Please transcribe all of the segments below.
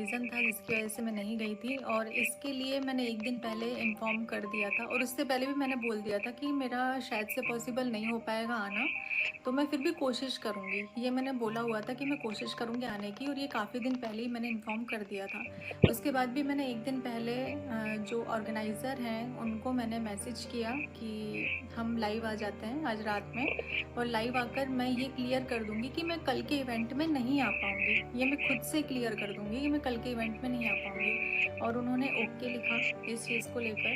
Reason था जिसकी वज़ह से मैं नहीं गई थी, और इसके लिए मैंने 1 दिन पहले इन्फॉर्म कर दिया था, और उससे पहले भी मैंने बोल दिया था कि मेरा शायद से पॉसिबल नहीं हो पाएगा आना, तो मैं फिर भी कोशिश करूँगी। ये मैंने बोला हुआ था कि मैं कोशिश करूँगी आने की, और ये काफ़ी दिन पहले ही मैंने इन्फॉर्म कर दिया था। उसके बाद भी मैंने 1 दिन पहले जो ऑर्गेनाइज़र हैं उनको मैंने मैसेज किया कि हम लाइव आ जाते हैं आज रात में, और लाइव आकर मैं ये क्लियर कर दूँगी कि मैं कल के इवेंट में नहीं आ पाऊँगी। ये मैं खुद से क्लियर कर दूँगी कि मैं कल के इवेंट में नहीं आ पाऊँगी, और उन्होंने ओके लिखा इस चीज़ को लेकर।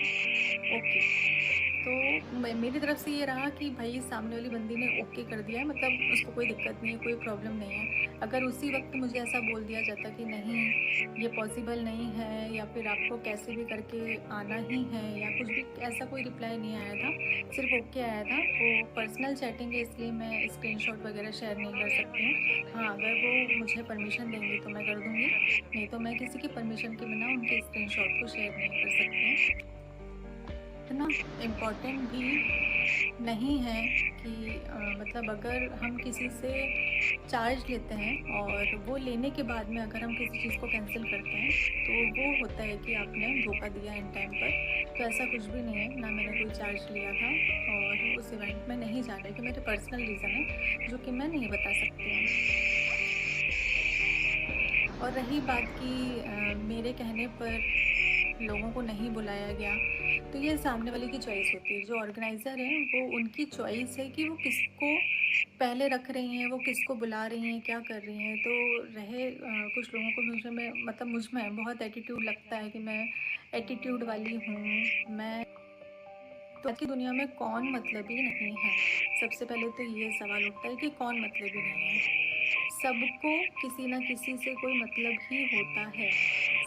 ओके। तो मेरी तरफ से ये रहा कि भाई सामने वाली बंदी ने ओके कर दिया है, मतलब उसको कोई दिक्कत नहीं है, कोई प्रॉब्लम नहीं है। अगर उसी वक्त मुझे ऐसा बोल दिया जाता कि नहीं ये पॉसिबल नहीं है, या फिर आपको कैसे भी करके आना ही है, या कुछ भी ऐसा कोई रिप्लाई नहीं आया था, सिर्फ ओके आया था। वो पर्सनल चैटिंग है, इसलिए मैं स्क्रीनशॉट वगैरह शेयर नहीं कर सकती हूँ। हाँ, अगर वो मुझे परमिशन देंगी तो मैं कर दूँगी, नहीं तो मैं किसी की परमिशन के बिना उनके स्क्रीनशॉट को शेयर नहीं कर सकती हूँ। इतना इम्पोर्टेंट भी नहीं है कि मतलब अगर हम किसी से चार्ज लेते हैं और वो लेने के बाद में अगर हम किसी चीज़ को कैंसिल करते हैं, तो वो होता है कि आपने धोखा दिया इन टाइम पर। तो ऐसा कुछ भी नहीं है, ना मैंने कोई चार्ज लिया था, और उस इवेंट में नहीं जाने के मेरे पर्सनल रीज़न है जो कि मैं नहीं बता सकती हूँ। और रही बात कि मेरे कहने पर लोगों को नहीं बुलाया गया, तो ये सामने वाले की चॉइस होती है। जो ऑर्गेनाइज़र हैं वो उनकी चॉइस है कि वो किसको पहले रख रही हैं, वो किसको बुला रही हैं, क्या कर रही हैं। तो रहे कुछ लोगों को मुझे में मतलब मुझ में बहुत एटीट्यूड लगता है कि मैं एटीट्यूड वाली हूँ। मैं तो आज की दुनिया में कौन मतलबी नहीं है? सबसे पहले तो ये सवाल उठता है कि कौन मतलबी नहीं है? सबको किसी ना किसी से कोई मतलब ही होता है,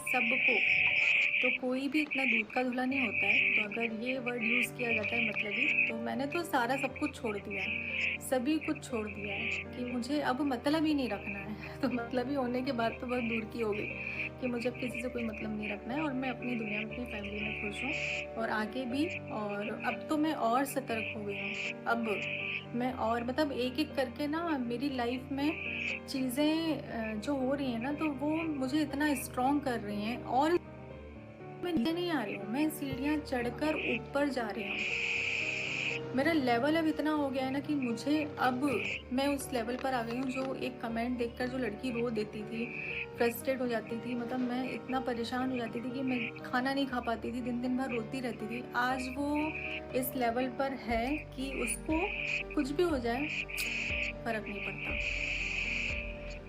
सबको। तो कोई भी इतना दूध का धुला नहीं होता है। तो अगर ये वर्ड यूज़ किया जाता है मतलबी, तो मैंने तो सारा सब कुछ छोड़ दिया है, सभी कुछ छोड़ दिया है कि मुझे अब मतलब ही नहीं रखना है। तो मतलबी होने के बाद तो बहुत दूर की हो गई कि मुझे अब किसी से कोई मतलब नहीं रखना है, और मैं अपनी दुनिया में, अपनी फैमिली में खुश हूँ, और आगे भी। और अब तो मैं और सतर्क हो गई हूँ। अब मैं और मतलब एक-एक करके ना मेरी लाइफ में चीज़ें जो हो रही हैं ना, तो वो मुझे इतना स्ट्रॉन्ग कर रही हैं, और मैं नीचे नहीं आ रही हूँ, मैं सीढ़ियाँ चढ़कर ऊपर जा रही हूँ। मेरा लेवल अब इतना हो गया है ना कि मुझे अब मैं उस लेवल पर आ गई हूँ जो एक कमेंट देखकर जो लड़की रो देती थी, फ्रस्ट्रेट हो जाती थी, मतलब मैं इतना परेशान हो जाती थी कि मैं खाना नहीं खा पाती थी, दिन-दिन भर रोती रहती थी। आज वो इस लेवल पर है कि उसको कुछ भी हो जाए, फ़र्क नहीं पड़ता।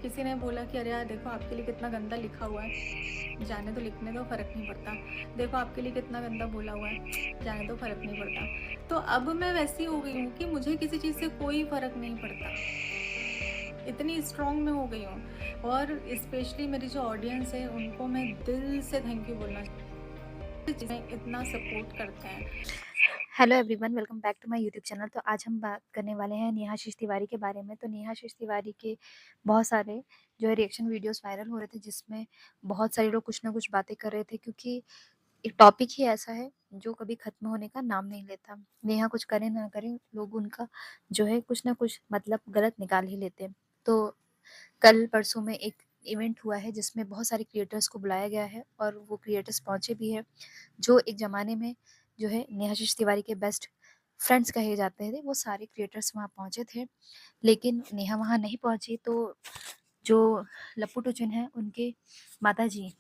किसी ने बोला कि अरे यार देखो आपके लिए कितना गंदा लिखा हुआ है, जाने दो, लिखने दो, फ़र्क नहीं पड़ता। देखो आपके लिए कितना गंदा बोला हुआ है, जाने दो, फ़र्क नहीं पड़ता। तो अब मैं वैसी हो गई हूँ कि मुझे किसी चीज़ से कोई फ़र्क नहीं पड़ता। इतनी स्ट्रॉन्ग मैं हो गई हूँ, और स्पेशली मेरी जो ऑडियंस है उनको मैं दिल से थैंक यू बोलना चाहती, इतना सपोर्ट करते हैं। Hello everyone, welcome back to my YouTube channel. तो आज हम बात करने वाले हैं नेहाशीष तिवारी के बारे में। तो नेहाशीष तिवारी के बहुत सारे जो है रिएक्शन वीडियोस वायरल हो रहे थे, जिसमें बहुत सारे लोग कुछ ना कुछ बातें कर रहे थे, क्योंकि एक टॉपिक ही ऐसा है जो कभी ख़त्म होने का नाम नहीं लेता। नेहा कुछ करें ना करें, लोग उनका जो है कुछ ना कुछ मतलब गलत निकाल ही लेते हैं। तो कल परसों में एक इवेंट हुआ है जिसमें बहुत सारे क्रिएटर्स को बुलाया गया है, और वो क्रिएटर्स पहुँचे भी हैं, जो एक ज़माने में जो है नेहाशीष तिवारी के बेस्ट फ्रेंड्स कहे जाते थे। वो सारे क्रिएटर्स वहाँ पहुँचे थे, लेकिन नेहा वहाँ नहीं पहुँची। तो जो लप्पू टुचुन हैं, उनके माताजी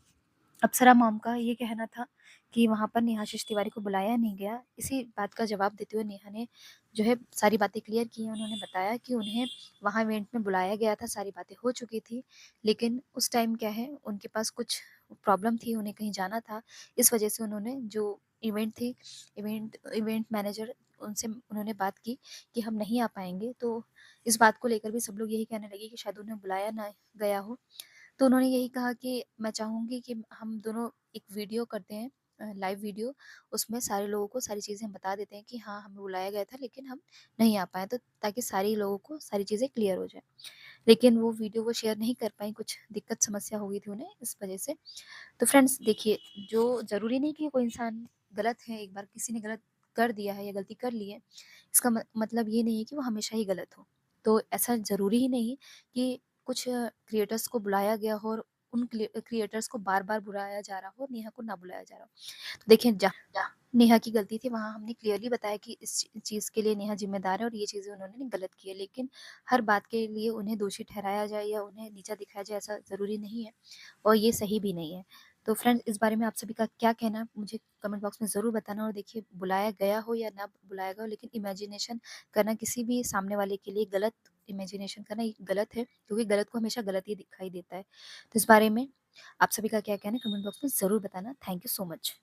अप्सरा मॉम का ये कहना था कि वहाँ पर नेहाशीष तिवारी को बुलाया नहीं गया। इसी बात का जवाब देते हुए नेहा ने जो है सारी बातें क्लियर की हैं। उन्होंने बताया कि उन्हें वहाँ इवेंट में बुलाया गया था, सारी बातें हो चुकी थी, लेकिन उस टाइम क्या है, उनके पास कुछ प्रॉब्लम थी, उन्हें कहीं जाना था। इस वजह से उन्होंने जो इवेंट थी, इवेंट मैनेजर, उनसे उन्होंने बात की कि हम नहीं आ पाएँगे। तो इस बात को लेकर भी सब लोग यही कहने लगे कि शायद उन्हें बुलाया ना गया हो। तो उन्होंने यही कहा कि मैं चाहूँगी कि हम दोनों एक वीडियो करते हैं, लाइव वीडियो। उसमें सारे लोगों को सारी चीज़ें हम बता देते हैं कि हाँ, हमें बुलाया गया था लेकिन हम नहीं आ पाए, तो ताकि सारे लोगों को सारी चीज़ें क्लियर हो जाएँ। लेकिन वो वीडियो वो शेयर नहीं कर पाईं, कुछ दिक्कत समस्या हो गई थी उन्हें, इस वजह से। तो फ्रेंड्स देखिए, जो ज़रूरी नहीं कि कोई इंसान गलत है, एक बार किसी ने गलत कर दिया है या गलती कर ली है, इसका मतलब ये नहीं है कि वो हमेशा ही गलत हो। तो ऐसा ज़रूरी ही नहीं कि कुछ क्रिएटर्स को बुलाया गया हो और उन क्रिएटर्स को बार-बार बुलाया जा रहा हो, नेहा को ना बुलाया जा रहा हो। तो देखिए जहाँ नेहा की गलती थी वहाँ हमने क्लियरली बताया कि इस चीज़ के लिए नेहा ज़िम्मेदार है और ये चीज़ें उन्होंने गलत की है। लेकिन हर बात के लिए उन्हें दोषी ठहराया जाए या उन्हें नीचा दिखाया जाए ऐसा ज़रूरी नहीं है और ये सही भी नहीं है। तो फ्रेंड्स इस बारे में आप सभी का क्या कहना है मुझे कमेंट बॉक्स में ज़रूर बताना और देखिए बुलाया गया हो या ना बुलाया गया हो लेकिन इमेजिनेशन करना किसी भी सामने वाले के लिए गलत इमेजिनेशन करना ये गलत है क्योंकि गलत को हमेशा गलत ही दिखाई देता है। तो इस बारे में आप सभी का क्या कहना है कमेंट बॉक्स में ज़रूर बताना। Thank you so much.